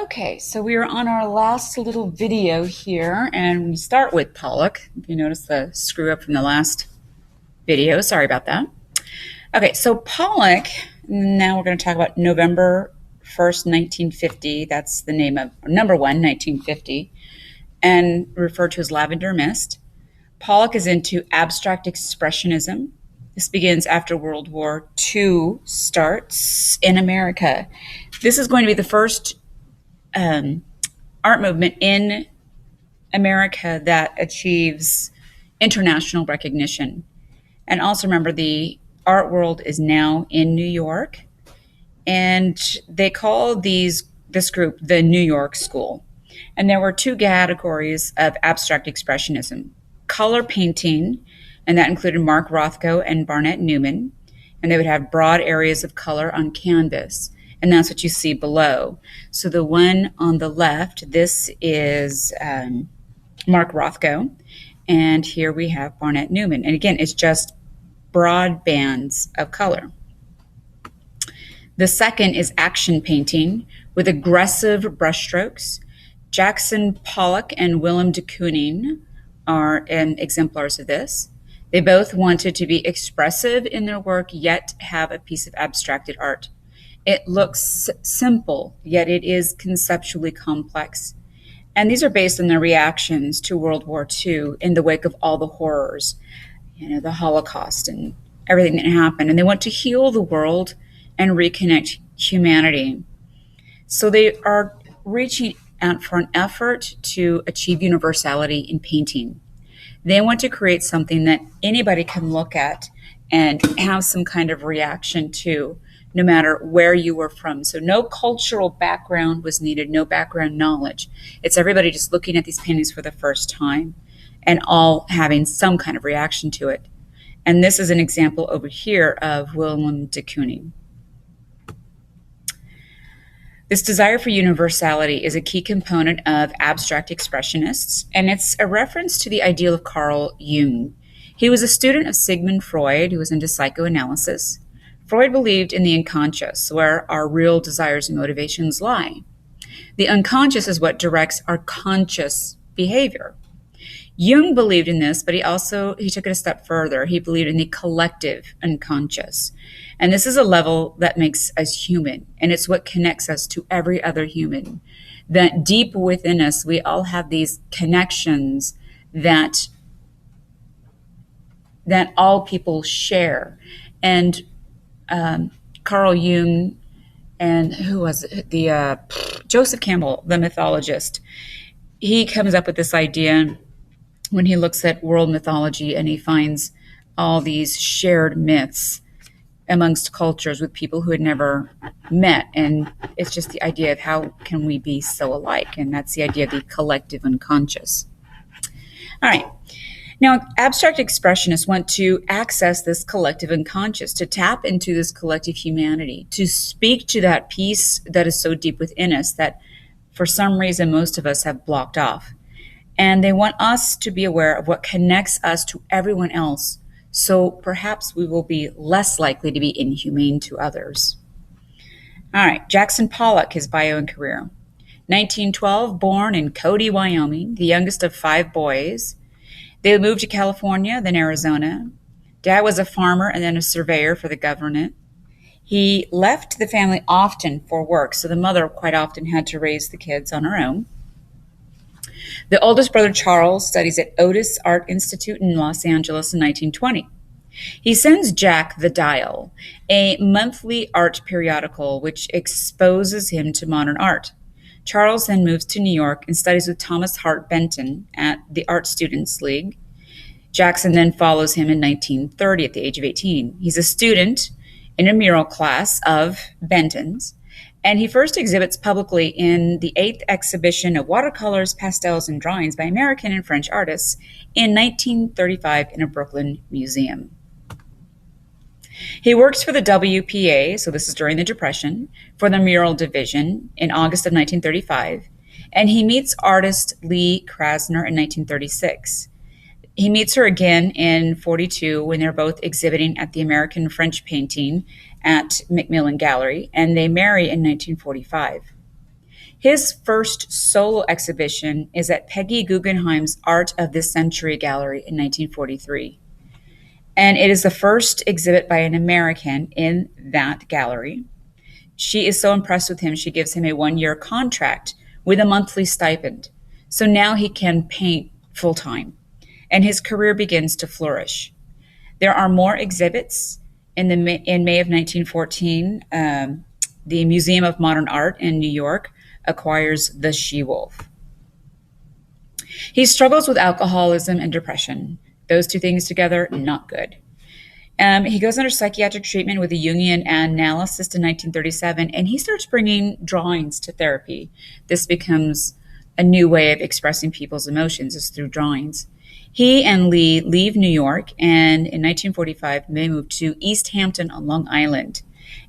Okay, so we are on our last little video here, and we start with Pollock. If you notice the screw up from the last video, sorry about that. Okay, so Pollock, now we're going to talk about November 1st, 1950. That's the name of number one, 1950, and referred to as Lavender Mist. Pollock is into abstract expressionism. This begins after World War II starts in America. This is going to be the first art movement in America that achieves international recognition. And also remember, the art world is now in New York, and they call this group the New York School. And there were two categories of abstract expressionism: color painting, and that included Mark Rothko and Barnett Newman, and they would have broad areas of color on canvas. And that's what you see below. So the one on the left, this is Mark Rothko, and here we have Barnett Newman. And again, it's just broad bands of color. The second is action painting with aggressive brushstrokes. Jackson Pollock and Willem de Kooning are exemplars of this. They both wanted to be expressive in their work, yet have a piece of abstracted art. It looks simple, yet it is conceptually complex. And these are based on their reactions to World War II in the wake of all the horrors, the Holocaust and everything that happened. And they want to heal the world and reconnect humanity. So they are reaching out for an effort to achieve universality in painting. They want to create something that anybody can look at and have some kind of reaction to, no matter where you were from. So no cultural background was needed, no background knowledge. It's everybody just looking at these paintings for the first time and all having some kind of reaction to it. And this is an example over here of Willem de Kooning. This desire for universality is a key component of abstract expressionists, and it's a reference to the ideal of Carl Jung. He was a student of Sigmund Freud, who was into psychoanalysis. Freud believed in the unconscious, where our real desires and motivations lie. The unconscious is what directs our conscious behavior. Jung believed in this, but he took it a step further. He believed in the collective unconscious. And this is a level that makes us human, and it's what connects us to every other human. That deep within us, we all have these connections that all people share. And Carl Jung and who was it? Joseph Campbell, the mythologist, he comes up with this idea when he looks at world mythology, and he finds all these shared myths amongst cultures with people who had never met. And it's just the idea of how can we be so alike? And that's the idea of the collective unconscious. All right. Now, abstract expressionists want to access this collective unconscious, to tap into this collective humanity, to speak to that piece that is so deep within us that for some reason most of us have blocked off. And they want us to be aware of what connects us to everyone else, so perhaps we will be less likely to be inhumane to others. All right, Jackson Pollock, his bio and career. 1912, born in Cody, Wyoming, the youngest of 5 boys. They moved to California, then Arizona. Dad was a farmer and then a surveyor for the government. He left the family often for work, so the mother quite often had to raise the kids on her own. The oldest brother, Charles, studies at Otis Art Institute in Los Angeles in 1920. He sends Jack the Dial, a monthly art periodical which exposes him to modern art. Charles then moves to New York and studies with Thomas Hart Benton at the Art Students League. Jackson then follows him in 1930 at the age of 18. He's a student in a mural class of Benton's, and he first exhibits publicly in the 8th exhibition of watercolors, pastels, and drawings by American and French artists in 1935 in a Brooklyn museum. He works for the WPA, so this is during the Depression, for the mural division in August of 1935, and he meets artist Lee Krasner in 1936. He meets her again in 42 when they're both exhibiting at the American French painting at Macmillan Gallery, and they marry in 1945. His first solo exhibition is at Peggy Guggenheim's Art of this Century Gallery in 1943. And it is the first exhibit by an American in that gallery. She is so impressed with him, she gives him a 1 year contract with a monthly stipend. So now he can paint full time, and his career begins to flourish. There are more exhibits. In May of 1914, the Museum of Modern Art in New York acquires the She-Wolf. He struggles with alcoholism and depression. Those two things together, not good. He goes under psychiatric treatment with a Jungian analyst in 1937, and he starts bringing drawings to therapy. This becomes a new way of expressing people's emotions is through drawings. He and Lee leave New York, and in 1945, they move to East Hampton on Long Island,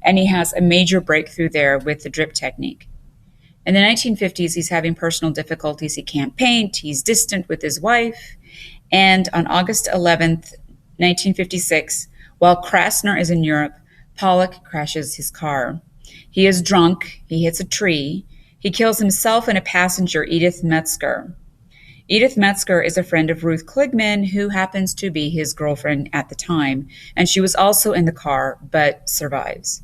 and he has a major breakthrough there with the drip technique. In the 1950s, he's having personal difficulties. He can't paint. He's distant with his wife. And on August 11th, 1956, while Krasner is in Europe, Pollock crashes his car. He is drunk. He hits a tree. He kills himself and a passenger, Edith Metzger. Edith Metzger is a friend of Ruth Kligman, who happens to be his girlfriend at the time, and she was also in the car, but survives.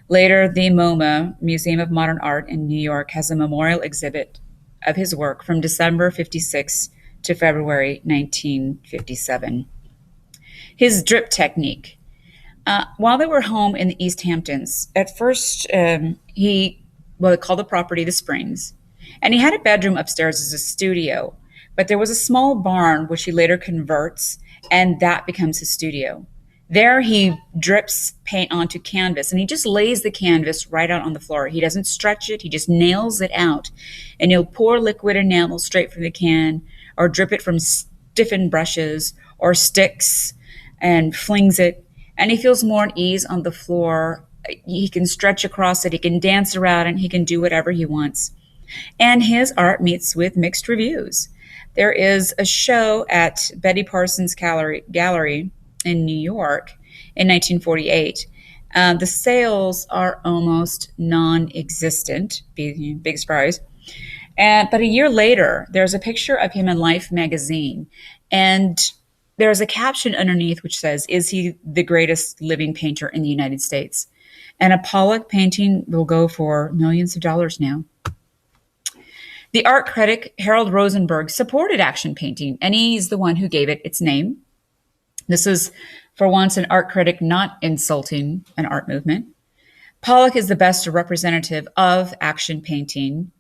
Later, the MoMA, Museum of Modern Art in New York, has a memorial exhibit of his work from December 56 to February 1957. His drip technique. While they were home in the East Hamptons, at first they called the property the Springs, and he had a bedroom upstairs as a studio, but there was a small barn which he later converts, and that becomes his studio. There he drips paint onto canvas, and he just lays the canvas right out on the floor. He doesn't stretch it, he just nails it out, and he'll pour liquid enamel straight from the can, or drip it from stiffened brushes or sticks, and flings it, and he feels more at ease on the floor. He can stretch across it, he can dance around it, he can do whatever he wants. And his art meets with mixed reviews. There is a show at Betty Parsons Gallery in New York in 1948. The sales are almost non-existent, big surprise. But a year later, there's a picture of him in Life magazine, and there's a caption underneath which says, "Is he the greatest living painter in the United States?" And a Pollock painting will go for millions of dollars now. The art critic Harold Rosenberg supported action painting, and he's the one who gave it its name. This is, for once, an art critic not insulting an art movement. Pollock is the best representative of action painting,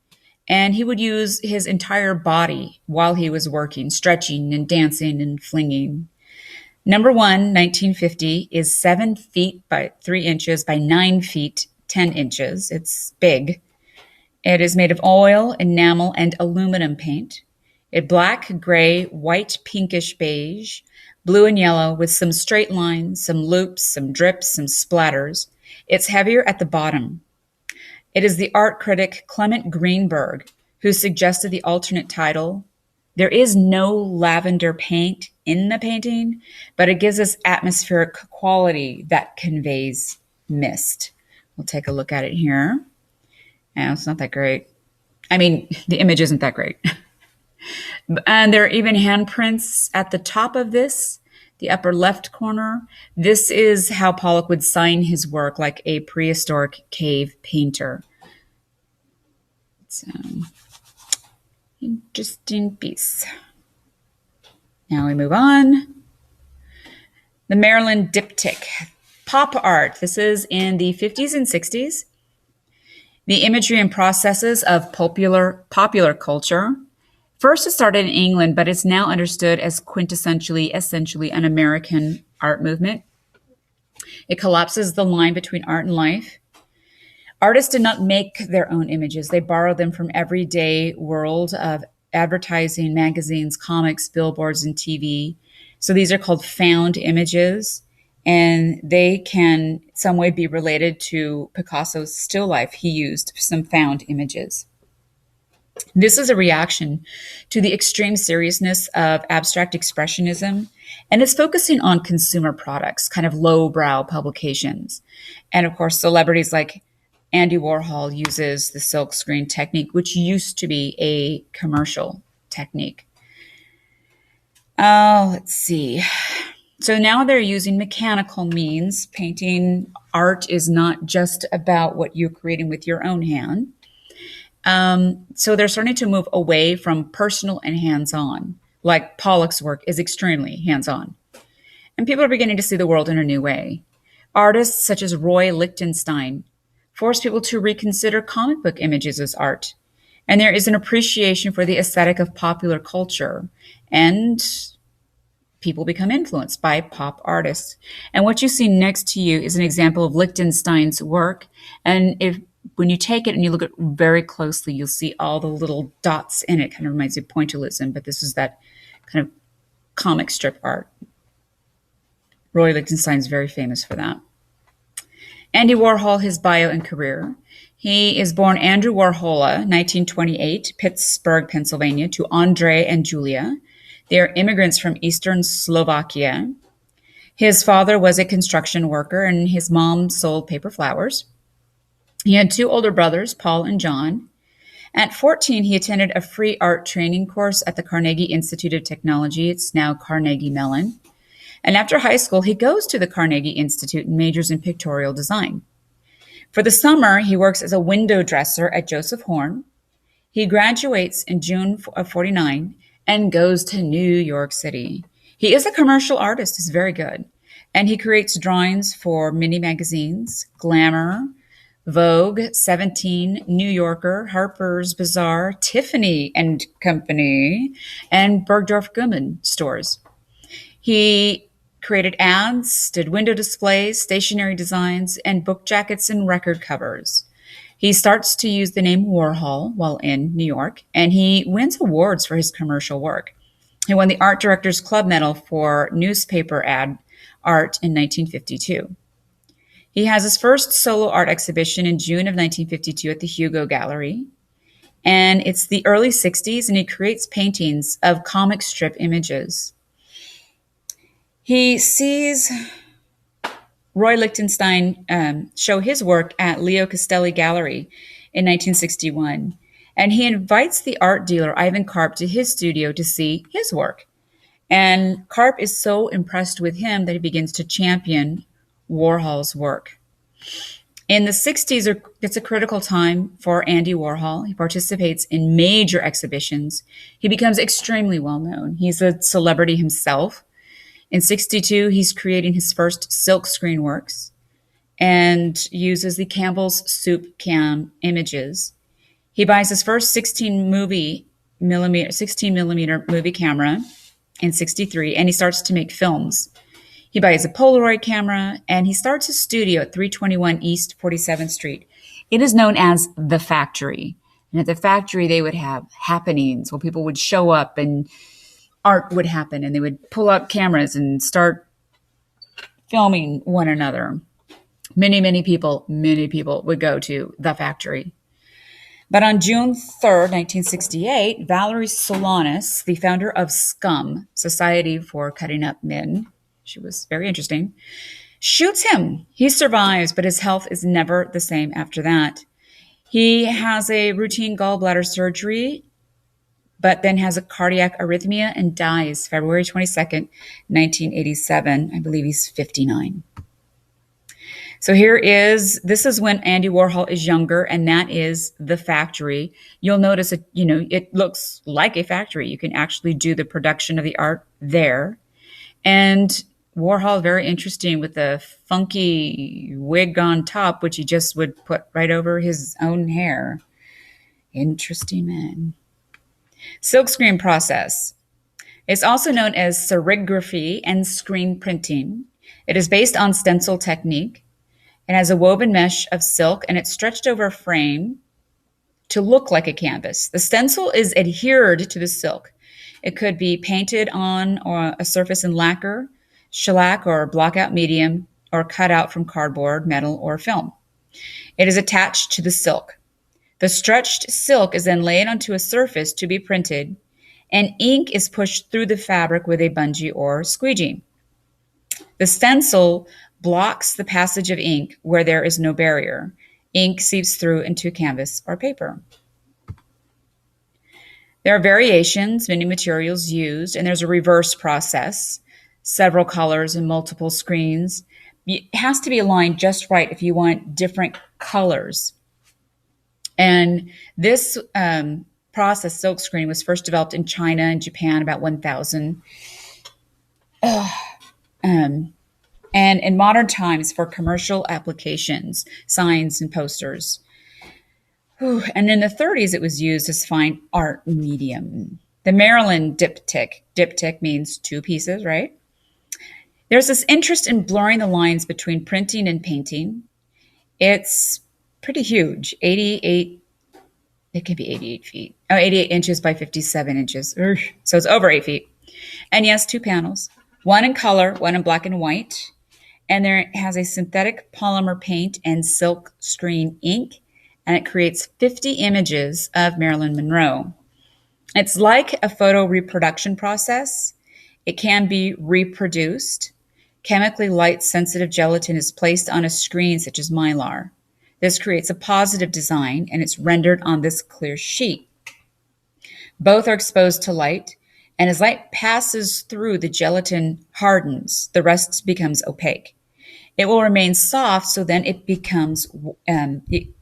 and he would use his entire body while he was working, stretching and dancing and flinging. Number one, 1950, is 7 feet by 3 inches by 9 feet, 10 inches. It's big. It is made of oil, enamel, and aluminum paint. It's black, gray, white, pinkish beige, blue and yellow with some straight lines, some loops, some drips, some splatters. It's heavier at the bottom. It is the art critic Clement Greenberg who suggested the alternate title. There is no lavender paint in the painting, but it gives us atmospheric quality that conveys mist. We'll take a look at it here. No, it's not that great. I mean, the image isn't that great. And there are even handprints at the top of this, the upper left corner. This is how Pollock would sign his work, like a prehistoric cave painter. It's interesting piece. Now we move on. The Maryland diptych. Pop art. This is in the 50s and 60s. The imagery and processes of popular culture. First, it started in England, but it's now understood as essentially an American art movement. It collapses the line between art and life. Artists did not make their own images. They borrowed them from everyday world of advertising, magazines, comics, billboards, and TV. So these are called found images, and they can some way be related to Picasso's still life. He used some found images. This is a reaction to the extreme seriousness of abstract expressionism, and it's focusing on consumer products, kind of lowbrow publications. And of course, celebrities like Andy Warhol uses the silk screen technique, which used to be a commercial technique. Let's see. So now they're using mechanical means. Painting art is not just about what you're creating with your own hand. So they're starting to move away from personal and hands-on. Like Pollock's work is extremely hands-on. And people are beginning to see the world in a new way. Artists such as Roy Lichtenstein force people to reconsider comic book images as art. And there is an appreciation for the aesthetic of popular culture. And people become influenced by pop artists. And what you see next to you is an example of Lichtenstein's work. And when you take it and you look at it very closely, you'll see all the little dots in it. Kind of reminds you of pointillism, but this is that kind of comic strip art. Roy Lichtenstein is very famous for that. Andy Warhol, his bio and career. He is born Andrew Warhola, 1928, Pittsburgh, Pennsylvania, to Andre and Julia. They are immigrants from Eastern Slovakia. His father was a construction worker and his mom sold paper flowers. He had two older brothers, Paul and John. At 14, he attended a free art training course at the Carnegie Institute of Technology. It's now Carnegie Mellon. And after high school, he goes to the Carnegie Institute and majors in pictorial design. For the summer, he works as a window dresser at Joseph Horn. He graduates in June of 49 and goes to New York City. He is a commercial artist. He's very good. And he creates drawings for mini magazines, Glamour, Vogue, 17, New Yorker, Harper's Bazaar, Tiffany and Company, and Bergdorf Goodman stores. He created ads, did window displays, stationery designs, and book jackets and record covers. He starts to use the name Warhol while in New York, and he wins awards for his commercial work. He won the Art Directors Club Medal for newspaper ad art in 1952. He has his first solo art exhibition in June of 1952 at the Hugo Gallery, and it's the early 60s, and he creates paintings of comic strip images. He sees Roy Lichtenstein show his work at Leo Castelli Gallery in 1961, and he invites the art dealer Ivan Karp to his studio to see his work. And Karp is so impressed with him that he begins to champion Warhol's work. In the 60s, it's a critical time for Andy Warhol. He participates in major exhibitions. He becomes extremely well known. He's a celebrity himself. In 62, he's creating his first silk screen works and uses the Campbell's Soup Cam images. He buys his first 16 millimeter movie camera in 63, and he starts to make films. He buys a Polaroid camera, and he starts his studio at 321 East 47th Street. It is known as The Factory. And at The Factory, they would have happenings where people would show up and art would happen, and they would pull out cameras and start filming one another. Many people would go to The Factory. But on June 3rd, 1968, Valerie Solanas, the founder of SCUM, Society for Cutting Up Men, she was very interesting, shoots him. He survives, but his health is never the same after that. He has a routine gallbladder surgery, but then has a cardiac arrhythmia and dies February 22nd, 1987. I believe he's 59. So this is when Andy Warhol is younger, and that is The Factory. You'll notice it looks like a factory. You can actually do the production of the art there. And Warhol, very interesting with the funky wig on top, which he just would put right over his own hair. Interesting man. Silkscreen process. It's also known as serigraphy and screen printing. It is based on stencil technique. It has a woven mesh of silk, and it's stretched over a frame to look like a canvas. The stencil is adhered to the silk. It could be painted on a surface in lacquer, shellac, or blockout medium, or cut out from cardboard, metal, or film. It is attached to the silk. The stretched silk is then laid onto a surface to be printed, and ink is pushed through the fabric with a bungee or squeegee. The stencil blocks the passage of ink where there is no barrier, ink seeps through into canvas or paper. There are variations, many materials used, and there's a reverse process, several colors and multiple screens. It has to be aligned just right if you want different colors. And this process, silk screen, was first developed in China and Japan about 1000. Um, and in modern times for commercial applications, signs and posters. Whew. And in the 30s, it was used as fine art medium. The Maryland diptych. Diptych means two pieces, right? There's this interest in blurring the lines between printing and painting. It's pretty huge, 88, it can be 88 feet. Oh, 88 inches by 57 inches. Urgh. So it's over 8 feet. And yes, two panels, one in color, one in black and white. And there has a synthetic polymer paint and silk screen ink, and it creates 50 images of Marilyn Monroe. It's like a photo reproduction process. It can be reproduced. Chemically light sensitive gelatin is placed on a screen such as mylar. This creates a positive design, and it's rendered on this clear sheet. Both are exposed to light, and as light passes through, the gelatin hardens. The rest becomes opaque. It will remain soft, so then it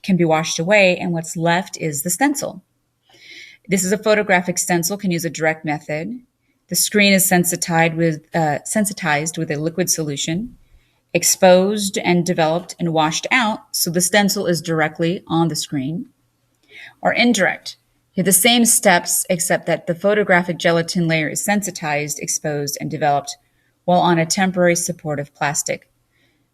can be washed away, and what's left is the stencil. This is a photographic stencil, can use a direct method. The screen is sensitized with a liquid solution, exposed and developed and washed out, so the stencil is directly on the screen. Or indirect. You have the same steps, except that the photographic gelatin layer is sensitized, exposed, and developed while on a temporary supportive plastic.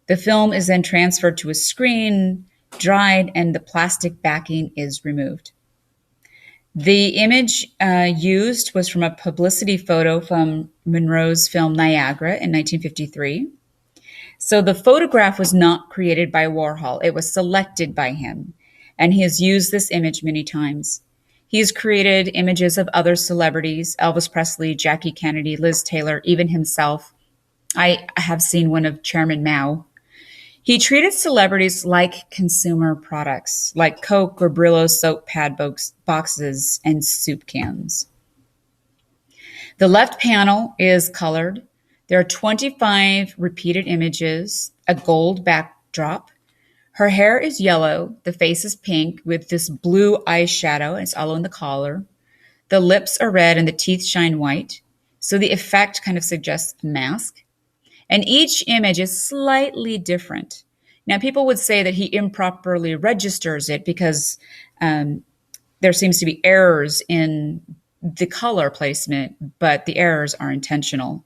The film is then transferred to a screen, dried, and the plastic backing is removed. The image used was from a publicity photo from Monroe's film Niagara in 1953. So the photograph was not created by Warhol. It was selected by him, and he has used this image many times. He has created images of other celebrities, Elvis Presley, Jackie Kennedy, Liz Taylor, even himself. I have seen one of Chairman Mao. He treated celebrities like consumer products, like Coke or Brillo soap pad boxes and soup cans. The left panel is colored. There are 25 repeated images, a gold backdrop. Her hair is yellow. The face is pink with this blue eyeshadow. It's all in the collar. The lips are red and the teeth shine white. So the effect kind of suggests a mask. And each image is slightly different. Now, people would say that he improperly registers it because there seems to be errors in the color placement, but the errors are intentional.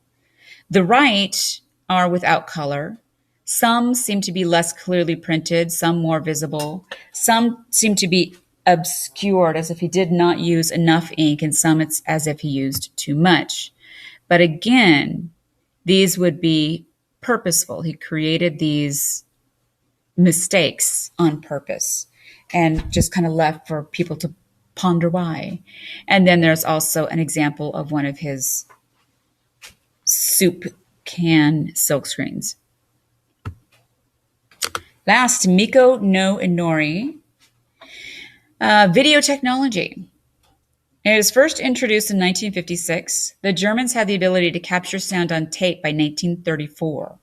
The right are without color. Some seem to be less clearly printed, some more visible. Some seem to be obscured as if he did not use enough ink, and some it's as if he used too much. But again, these would be purposeful. He created these mistakes on purpose and just kind of left for people to ponder why. And then there's also an example of one of his soup can silk screens. Last, Miko no Inori. Video technology. It was first introduced in 1956. The Germans had the ability to capture sound on tape by 1934.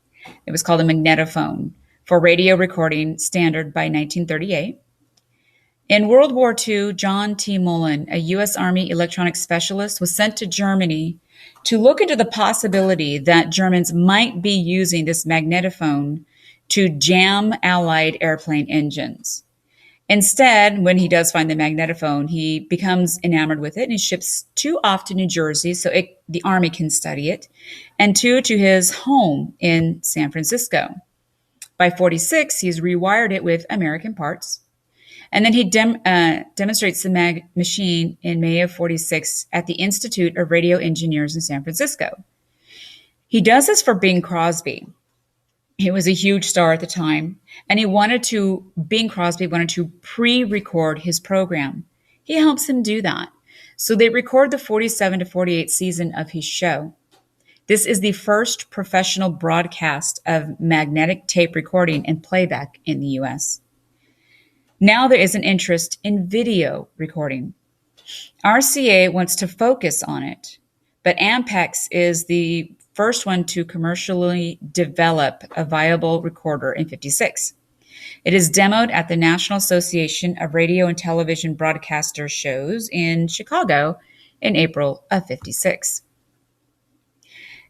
It was called a magnetophone for radio recording standard by 1938. In World War II, John T. Mullen, a U.S. Army electronics specialist, was sent to Germany to look into the possibility that Germans might be using this magnetophone to jam Allied airplane engines. Instead, when he does find the magnetophone, he becomes enamored with it, and he ships 2 off to New Jersey so the Army can study it, and 2 to his home in San Francisco. By 46, he's rewired it with American parts. And then he demonstrates the machine in May of 46 at the Institute of Radio Engineers in San Francisco. He does this for Bing Crosby. He was a huge star at the time, and Bing Crosby wanted to pre-record his program. He helps him do that. So they record the 47 to 48 season of his show. This is the first professional broadcast of magnetic tape recording and playback in the U.S. Now there is an interest in video recording. RCA wants to focus on it, but Ampex is the first one to commercially develop a viable recorder in 56. It is demoed at the National Association of Radio and Television Broadcaster shows in Chicago in April of 56.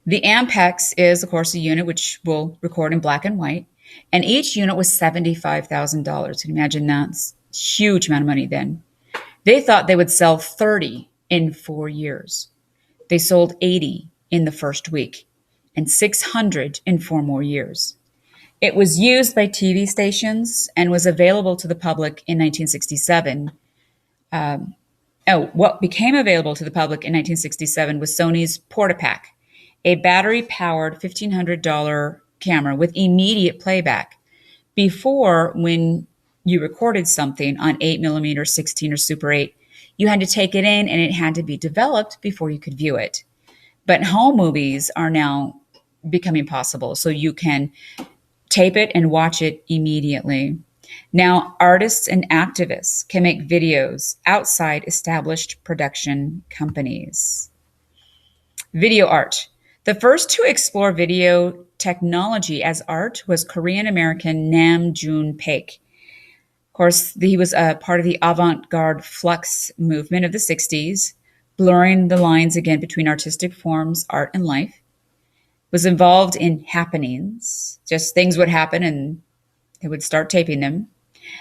The Ampex is, of course, a unit which will record in black and white, and each unit was $75,000. You can imagine that's a huge amount of money then. They thought they would sell 30 in 4 years. They sold 80 in the first week and 600 in 4 more years. It was used by TV stations and was available to the public in 1967. What became available to the public in 1967 was Sony's Portapak, a battery-powered $1,500 camera with immediate playback. Before, when you recorded something on 8mm, 16, or Super 8, you had to take it in and it had to be developed before you could view it. But home movies are now becoming possible, so you can tape it and watch it immediately. Now, artists and activists can make videos outside established production companies. Video art. The first to explore video technology as art was Korean-American Nam June-paik. Of course, he was a part of the avant-garde flux movement of the 60s, blurring the lines again between artistic forms, art, and life. Was involved in happenings, just things would happen and they would start taping them,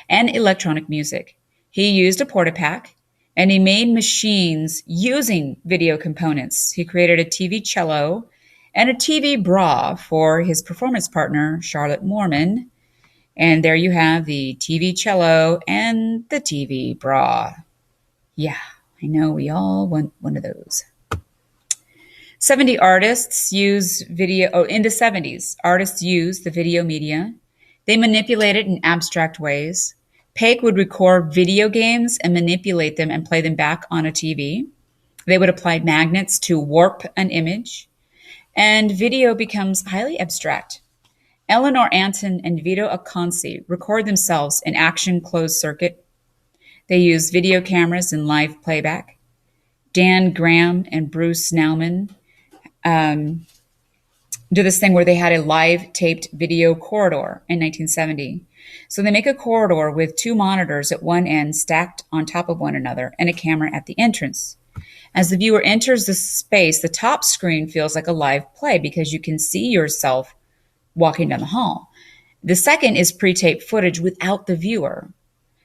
and electronic music. He used a Portapak, and he made machines using video components. He created a TV cello and a TV bra for his performance partner, Charlotte Moorman. And there you have the TV cello and the TV bra. Yeah, I know we all want one of those. 70 artists use video. In the 70s, artists used the video media. They manipulate it in abstract ways. Paik would record video games and manipulate them and play them back on a TV. They would apply magnets to warp an image. And video becomes highly abstract. Eleanor Anton and Vito Acconci record themselves in action closed circuit. They use video cameras and live playback. Dan Graham and Bruce Nauman do this thing where they had a live taped video corridor in 1970. So they make a corridor with 2 monitors at one end stacked on top of one another and a camera at the entrance. As the viewer enters the space, the top screen feels like a live play because you can see yourself walking down the hall. The second is pre-taped footage without the viewer.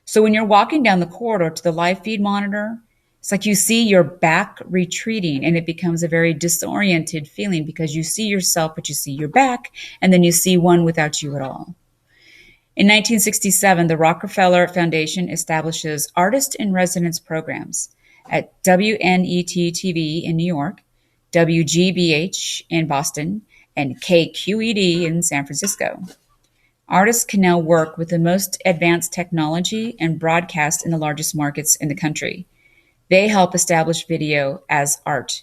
So when you're walking down the corridor to the live feed monitor, it's like you see your back retreating, and it becomes a very disoriented feeling because you see yourself, but you see your back, and then you see one without you at all. In 1967, the Rockefeller Foundation establishes Artist in Residence programs at WNET-TV in New York, WGBH in Boston, and KQED in San Francisco. Artists can now work with the most advanced technology and broadcast in the largest markets in the country. They help establish video as art.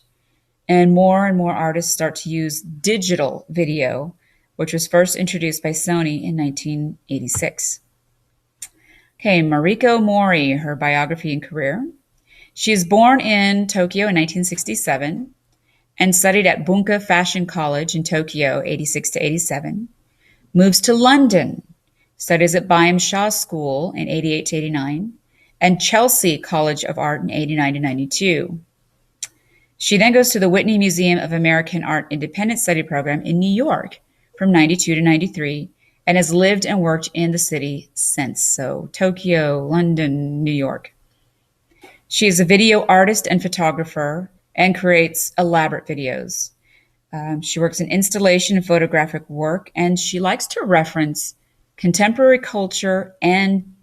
And more artists start to use digital video, which was first introduced by Sony in 1986. Okay, Mariko Mori, her biography and career. She is born in Tokyo in 1967 and studied at Bunka Fashion College in Tokyo, 86 to 87. Moves to London, studies at Byam Shaw School in 88 to 89, and Chelsea College of Art in 89 to 92. She then goes to the Whitney Museum of American Art Independent Study Program in New York from 92 to 93 and has lived and worked in the city since. So Tokyo, London, New York. She is a video artist and photographer and creates elaborate videos. She works in installation and photographic work, and she likes to reference contemporary culture and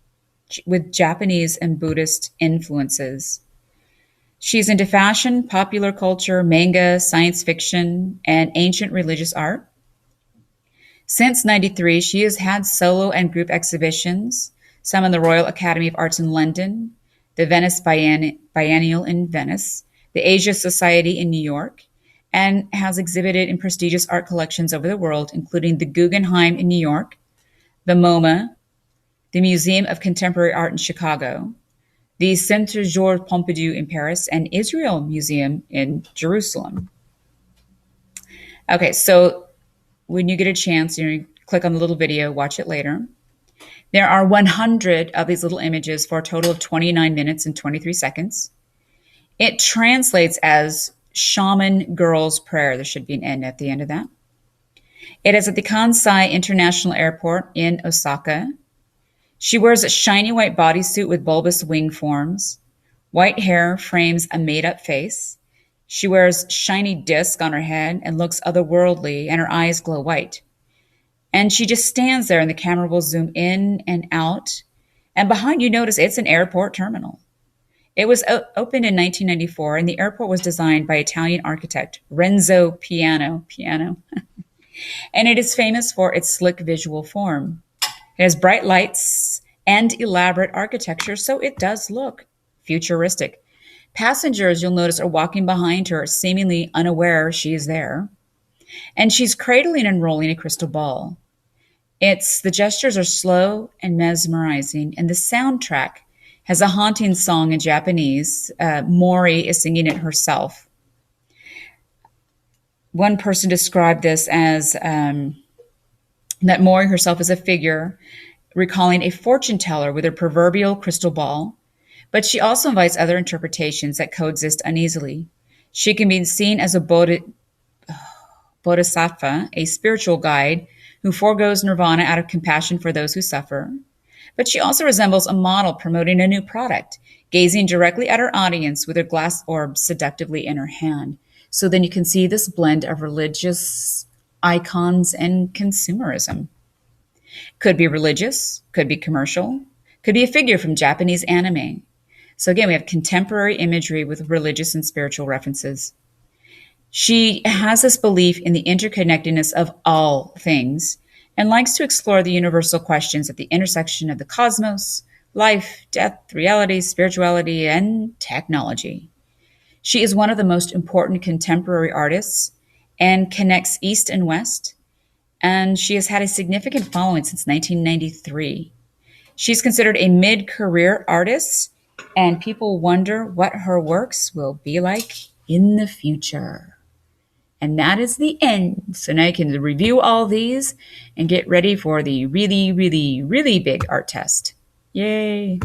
with Japanese and Buddhist influences. She's into fashion, popular culture, manga, science fiction, and ancient religious art. Since 93, she has had solo and group exhibitions, some in the Royal Academy of Arts in London, the Venice Biennial in Venice, the Asia Society in New York, and has exhibited in prestigious art collections over the world, including the Guggenheim in New York, the MoMA, the Museum of Contemporary Art in Chicago, the Centre Georges Pompidou in Paris, and Israel Museum in Jerusalem. Okay, so when you get a chance, you click on the little video, watch it later. There are 100 of these little images for a total of 29 minutes and 23 seconds. It translates as Shaman Girl's Prayer. There should be an N at the end of that. It is at the Kansai International Airport in Osaka. She wears a shiny white bodysuit with bulbous wing forms. White hair frames a made-up face. She wears shiny disc on her head and looks otherworldly, and her eyes glow white. And she just stands there, and the camera will zoom in and out. And behind you, notice it's an airport terminal. It was opened in 1994, and the airport was designed by Italian architect Renzo Piano. And it is famous for its slick visual form. It has bright lights and elaborate architecture, so it does look futuristic. Passengers, you'll notice, are walking behind her, seemingly unaware she is there. And she's cradling and rolling a crystal ball. The gestures are slow and mesmerizing, and the soundtrack has a haunting song in Japanese. Mori is singing it herself. One person described this as that Mori herself is a figure recalling a fortune teller with her proverbial crystal ball, but she also invites other interpretations that coexist uneasily. She can be seen as a bodhisattva, a spiritual guide who forgoes nirvana out of compassion for those who suffer. But she also resembles a model promoting a new product, gazing directly at her audience with her glass orb seductively in her hand. So then you can see this blend of religious icons and consumerism. Could be religious, could be commercial, could be a figure from Japanese anime. So again, we have contemporary imagery with religious and spiritual references. She has this belief in the interconnectedness of all things and likes to explore the universal questions at the intersection of the cosmos, life, death, reality, spirituality, and technology. She is one of the most important contemporary artists and connects East and West, and she has had a significant following since 1993. She's considered a mid-career artist, and people wonder what her works will be like in the future. And that is the end. So now you can review all these and get ready for the really, really, really big art test. Yay.